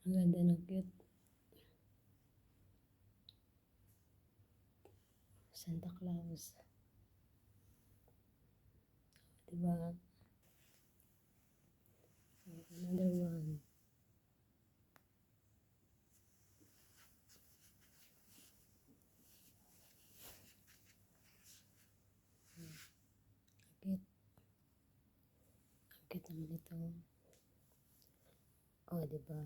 Ang ganda ng cute. Santa Claus. Diba? Another one. Cute. Ang cute naman ito. Oh, diba?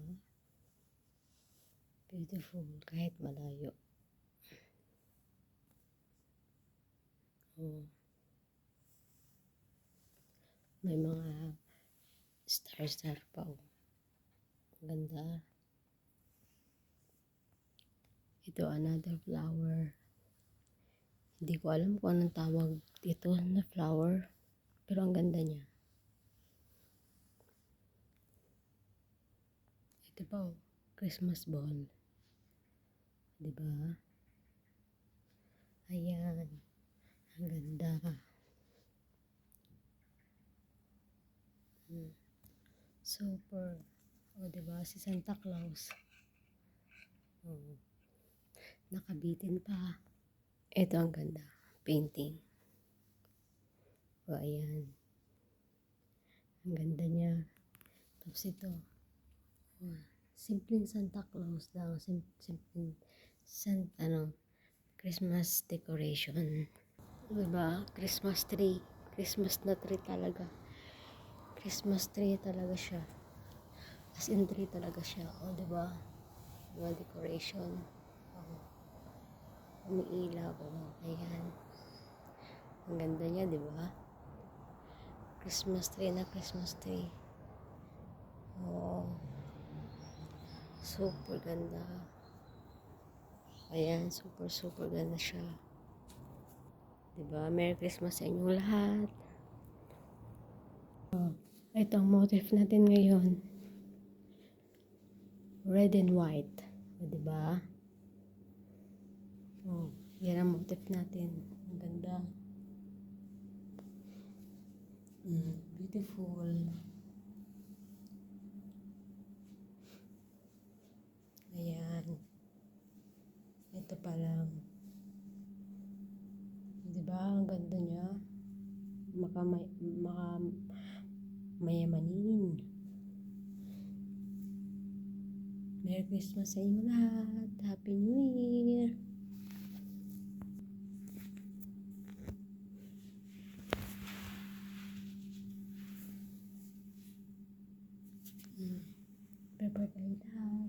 Beautiful kahit malayo. Oh. May mga star pa. Oh. Ganda. Ito, another flower. Hindi ko alam kung anong tawag dito na flower. Pero ang ganda niya. Ito pa, oh, Christmas ball. Diba? Ayan. Ang ganda. Super. O, diba? Si Santa Claus. Oh. Nakabitin pa. Ito ang ganda. Painting. O, ayan. Ang ganda niya. Tapos ito. Oh, simpleng Santa Claus lang. Simpleng Christmas decoration. Diba? Christmas tree. Christmas na tree talaga. Christmas tree talaga siya. As in tree talaga siya. O, diba? Mga decoration. Umiilaw. Ayan. Ang ganda niya, diba? Christmas tree na Christmas tree. Oh. Super ganda. Ayan, super ganda siya. Diba? Merry Christmas sa inyong lahat. Oh, ito ang motif natin ngayon. Red and white. O, diba? Oh, yan ang motif natin. Ang ganda. Beautiful. Ayan. Ito pa lang. Diba? Ang ganda niya. Mayamanin. Merry Christmas sa inyo lahat. Happy New Year. Prepare tayo lahat.